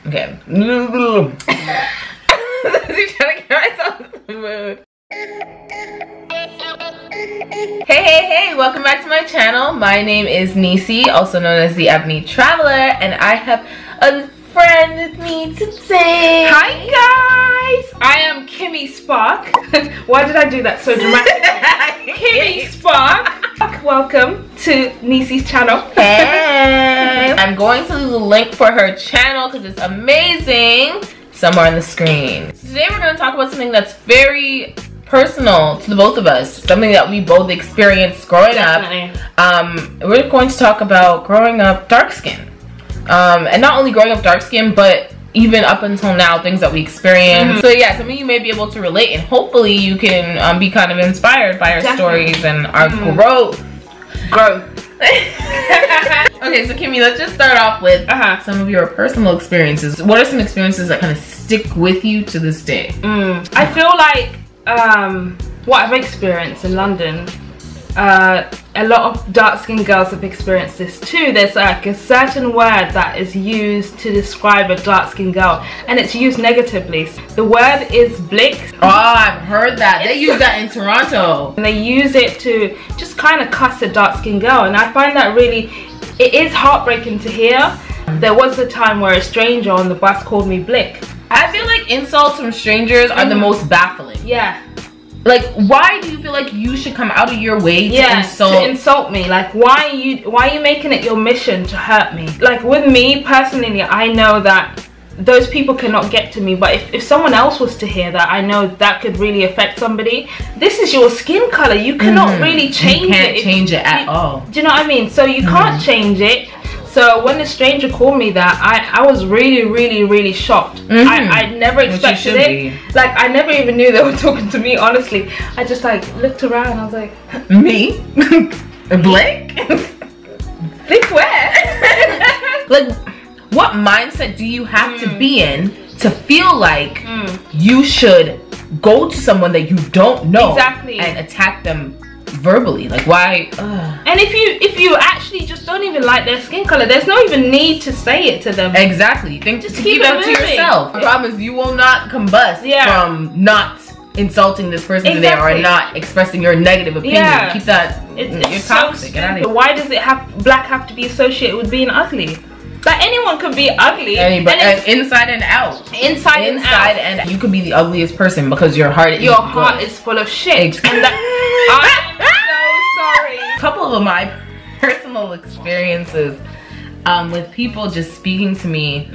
Okay. I'm trying to get myself in the mood. Hey, welcome back to my channel. My name is Nisi, also known as the Ebony Traveler, and I have a friend with me today. Hi guys, I am Kimmy Spark. Why did I do that so dramatically? Kimmy Spark. Welcome to Nisi's channel. Hey. I'm going to leave a link for her channel because it's amazing somewhere on the screen. So today we're going to talk about something that's very personal to the both of us, something that we both experienced growing up. We're going to talk about growing up dark skin, and not only growing up dark skin, but even up until now, things that we experience. So yeah, some of you may be able to relate, and hopefully you can be kind of inspired by our stories and our growth. Okay, so Kimmy, let's just start off with some of your personal experiences. What are some experiences that kind of stick with you to this day? I feel like what I've experienced in London, a lot of dark-skinned girls have experienced this too. There's like a certain word that is used to describe a dark-skinned girl, and it's used negatively. The word is blick. Oh, I've heard that. They use that in Toronto. And they use it to just kind of cuss a dark-skinned girl, and I find that really, it is heartbreaking to hear. There was a time where a stranger on the bus called me blick. I feel like insults from strangers are the most baffling. Yeah. Like, why do you feel like you should come out of your way to insult me? Like, why are you making it your mission to hurt me? Like, with me personally, I know that those people cannot get to me, but if someone else was to hear that, I know that could really affect somebody. This is your skin color. You cannot really change it. You can't change it at all. Do you know what I mean? So you can't change it. So when the stranger called me that, I was really shocked. I never expected it. Like, I never even knew they were talking to me, honestly. I just like looked around and I was like, me? Blake? Blake where? Like, what mindset do you have to be in to feel like you should go to someone that you don't know and attack them verbally? Like, why? And if you actually just don't even like their skin color, there's no even need to say it to them. Exactly. Just keep it to yourself. The problem is you will not combust from not insulting this person today or not expressing your negative opinion. Keep that. You're toxic. Get out of here. Why does black have to be associated with being ugly? Like, anyone can be ugly. Anybody, inside and out. Inside and out. You could be the ugliest person because your heart is full of shit. And I'm so sorry. A couple of my personal experiences with people just speaking to me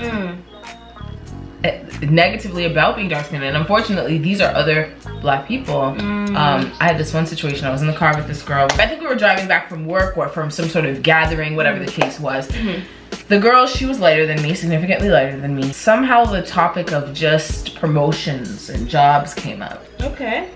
negatively about being dark skinned, and unfortunately these are other black people. I had this one situation. I was in the car with this girl. I think we were driving back from work or from some sort of gathering, whatever the case was. The girl, she was lighter than me, significantly lighter than me. Somehow the topic of just promotions and jobs came up. Okay.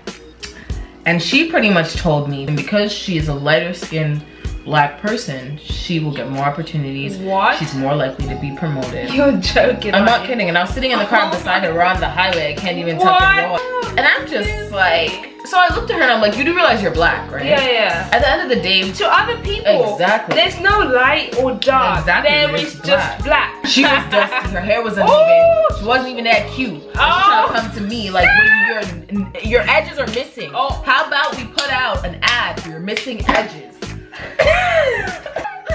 And she pretty much told me, because she is a lighter skinned black person, she will get more opportunities. What? She's more likely to be promoted. You're joking. I'm not kidding. And I was sitting in the car beside her. We're on the highway. I can't even tuck and roll. And I'm just like, so I looked at her and I'm like, you do realize you're black, right? Yeah. At the end of the day, to other people, there's no light or dark. There is just black. She was dusty. Her hair was uneven. She wasn't even that cute. She's trying to come to me like, your edges are missing. How about we put out an ad for your missing edges?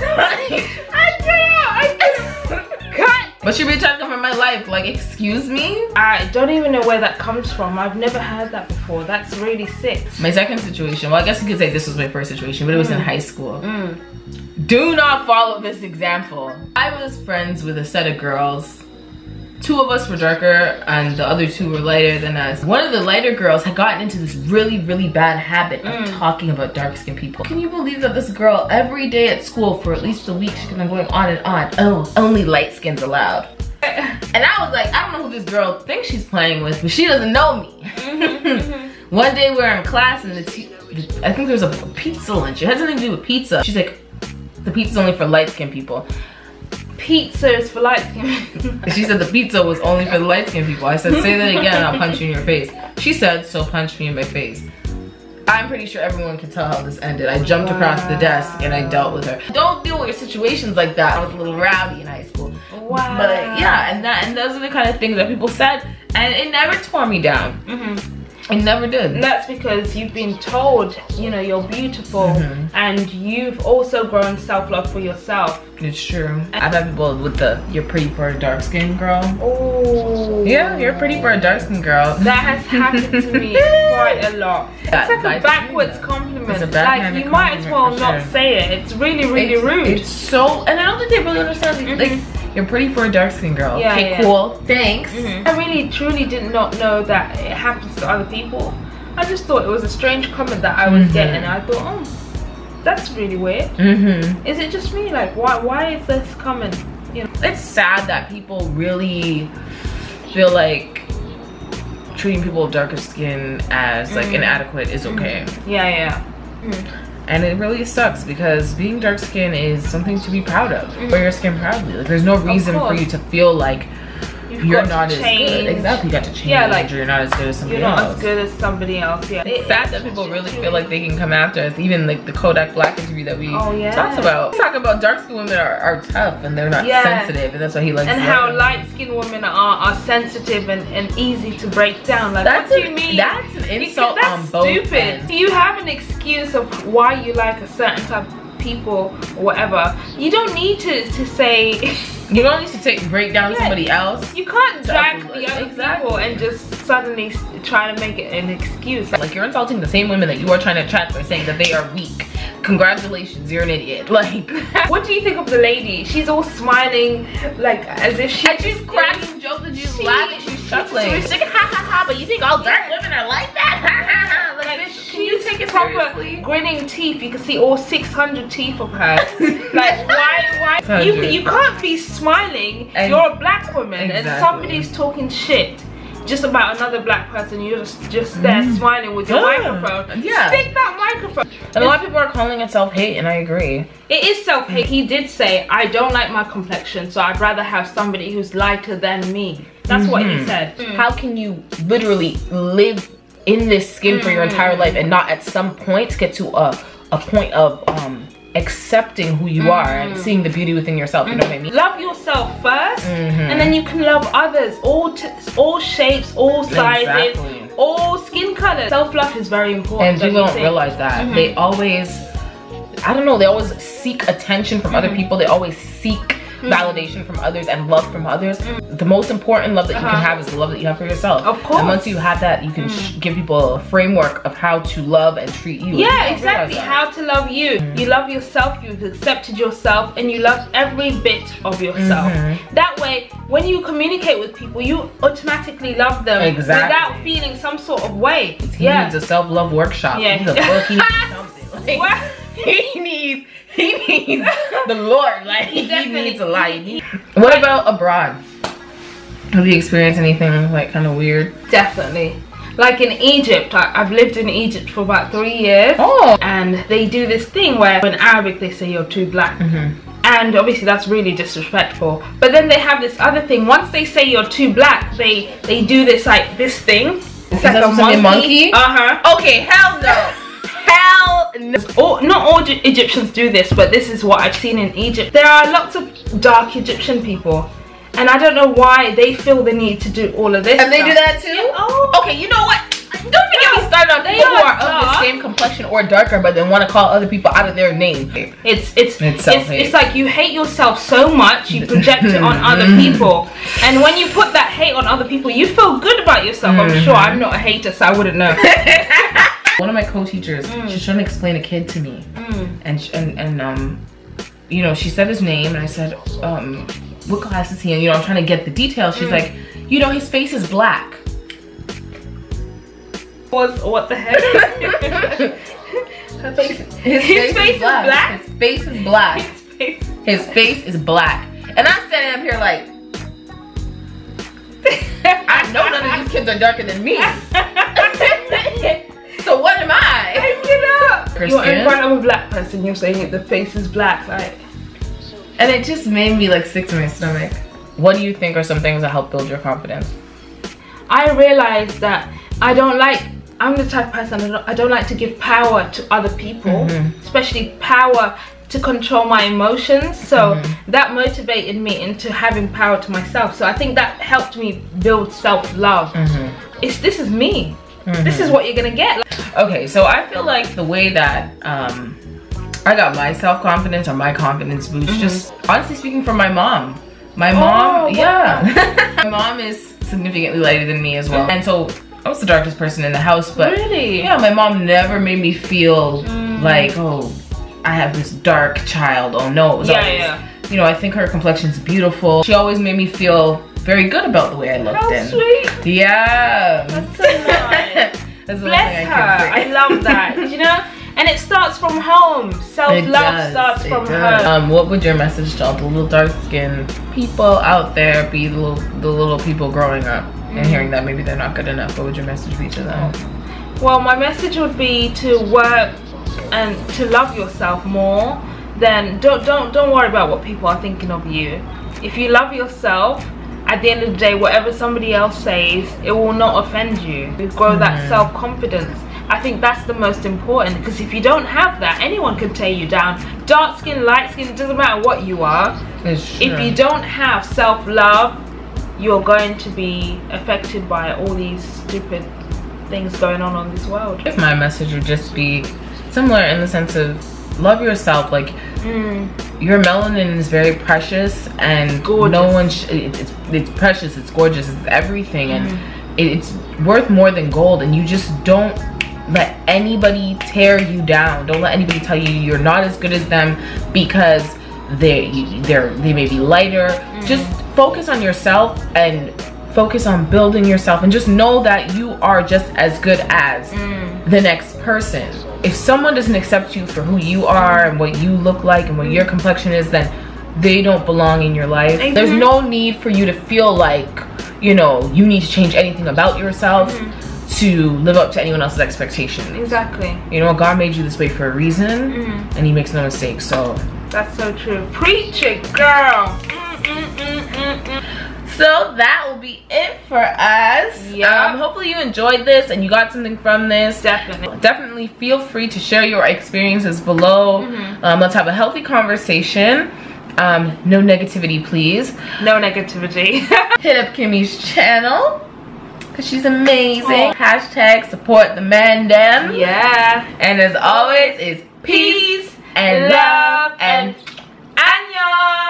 I can't. Cut. But she really tried to come from my life. Like, excuse me? I don't even know where that comes from. I've never heard that before. That's really sick. My second situation, well, I guess you could say this was my first situation, but it was in high school. Do not follow this example. I was friends with a set of girls. Two of us were darker and the other two were lighter than us. One of the lighter girls had gotten into this really bad habit of talking about dark-skinned people. Can you believe that this girl, every day at school for at least a week, she's been going on and on. Oh, only light skins allowed. And I was like, I don't know who this girl thinks she's playing with, but she doesn't know me. One day we were in class and I think there was a pizza lunch. It had something to do with pizza. She's like, the pizza's only for light-skinned people. Pizza is for light skin. She said the pizza was only for the light skinned people. I said, say that again and I'll punch you in your face. She said, so punch me in my face. I'm pretty sure everyone can tell how this ended. I jumped across the desk and I dealt with her. Don't deal with situations like that. I was a little rowdy in high school. wow. But yeah, and those are the kind of things that people said, and it never tore me down. It never did. And that's because you've been told, you know, you're beautiful, and you've also grown self-love for yourself. It's true. I've had people with the "you're pretty for a dark skinned girl." Oh. Yeah, you're pretty for a dark skinned girl. That has happened to me quite a lot. It's like a backwards compliment. It's a like you might as well not say it. It's really, really rude. It's so, and I don't think they really understand. Like, you're pretty for a dark skinned girl. Yeah, okay, cool. Thanks. I really, truly did not know that it happens to other people. I just thought it was a strange comment that I was getting. I thought, oh, that's really weird. Is it just me? Like, why is this coming? You know, it's sad that people really feel like treating people of darker skin as like inadequate is okay. Yeah. And it really sucks because being dark skinned is something to be proud of. Wear your skin proudly. Like, there's no reason for you to feel like you're not as good. Exactly, you got to change. Yeah, like, you're not as good as somebody else. You're not as good as somebody else. Yeah. It's sad that people really feel like they can come after us. Even like the Kodak Black interview that we talked about. We talk about dark skinned women are tough and they're not sensitive, and that's why he likes. And how light skinned women are sensitive and easy to break down. Like, what do you mean? That's an insult on both ends. You have an excuse of why you like a certain type of people or whatever. You don't need to say. You don't need to break down somebody else. You can't drag the other people and just suddenly try to make it an excuse. Like, you're insulting the same women that you are trying to attract by saying that they are weak. Congratulations, you're an idiot. Like, what do you think of the lady? She's all smiling, like as if she's cracking jokes and she's laughing, she's chuckling. She's like, ha ha ha, but you think all dark women are like that? Ha ha ha. Like, bitch, can you take it seriously? Grinning teeth, you can see all 600 teeth of hers. Like, why? You can't be smiling. You're a black woman and somebody's talking shit just about another black person. You're just there smiling with your microphone. Stick that microphone. And a lot of people are calling it self-hate, and I agree. It is self-hate. He did say, I don't like my complexion, so I'd rather have somebody who's lighter than me. That's what he said. How can you literally live in this skin for your entire life and not at some point get to a point of accepting who you are and seeing the beauty within yourself? You know what I mean? Love yourself first, and then you can love others. All shapes, all sizes, all skin colors. Self-love is very important. And people don't realize that. They always, I don't know, they always seek attention from other people. They always seek validation from others and love from others. The most important love that you can have is the love that you have for yourself. Of course. And once you have that, you can give people a framework of how to love and treat you. Yeah, exactly. How to love you. You love yourself, you've accepted yourself, and you love every bit of yourself. That way, when you communicate with people, you automatically love them without feeling some sort of way. He needs a self-love workshop. He needs a book, he needs something. Like, he needs the Lord. Like, he needs a lot. What about abroad? Have you experienced anything like kind of weird? Definitely. Like in Egypt, I've lived in Egypt for about 3 years. And they do this thing where in Arabic they say you're too black. And obviously that's really disrespectful. But then they have this other thing. Once they say you're too black, they do this like this thing. It's like a monkey. Okay, hell no. Hell no. Not all Egyptians do this, but this is what I've seen in Egypt. There are lots of dark Egyptian people, and I don't know why they feel the need to do all of this. And they do that too? Okay, you know what? Don't forget we started on people who are of the same complexion or darker, but then want to call other people out of their name. It's like you hate yourself so much, you project it on other people. And when you put that hate on other people, you feel good about yourself. I'm sure I'm not a hater, so I wouldn't know. One of my co-teachers, she's trying to explain a kid to me, and you know, she said his name, and I said, what class is he in? You know, I'm trying to get the details. She's like, you know, his face is black. What the heck? His face is black. His face is black. His face is black. And I'm standing up here like, I know none of these kids are darker than me. So what am I? You're in front of a black person, you're saying the face is black, like. And it just made me like sick to my stomach. What do you think are some things that help build your confidence? I realized that I'm the type of person, I don't like to give power to other people, especially power to control my emotions, so that motivated me into having power to myself. So I think that helped me build self-love. This is me. This is what you're gonna get. Okay, so I feel like the way that I got my self-confidence or my confidence boost, just honestly speaking, from my mom. My mom, my mom is significantly lighter than me as well, and so I was the darkest person in the house. But yeah, my mom never made me feel like, oh, I have this dark child. Oh no, it was always, you know, I think her complexion's beautiful. She always made me feel very good about the way I looked. How sweet. Yeah. That's so nice. That's Bless her. I love that. You know, and it starts from home. Self-love starts from home. What would your message to all the little dark-skinned people out there be, the little people growing up and hearing that maybe they're not good enough? What would your message be to them? Well, my message would be to work and to love yourself more. Then don't worry about what people are thinking of you. If you love yourself, at the end of the day, whatever somebody else says, it will not offend you. You grow that self-confidence. I think that's the most important, because if you don't have that, anyone can tear you down. Dark skin, light skin, it doesn't matter what you are. If you don't have self-love, you're going to be affected by all these stupid things going on this world. I guess my message would just be similar in the sense of love yourself. Like, your melanin is very precious, and gorgeous. No one it's precious, it's gorgeous, it's everything, and it's worth more than gold. And you just don't let anybody tear you down. Don't let anybody tell you you're not as good as them because they may be lighter. Just focus on yourself and focus on building yourself, and just know that you are just as good as the next person. If someone doesn't accept you for who you are and what you look like and what your complexion is, then they don't belong in your life. There's no need for you to feel like, you know, you need to change anything about yourself to live up to anyone else's expectations. Exactly. You know, God made you this way for a reason, and he makes no mistakes. So that's so true. Preach it, girl. So that will be it for us. Yeah. Hopefully you enjoyed this and you got something from this. Definitely feel free to share your experiences below. Let's have a healthy conversation. No negativity, please. No negativity. Hit up Kimmy's channel, because she's amazing. Hashtag support the man dem. Yeah. And as always, it's peace and love and annyeong.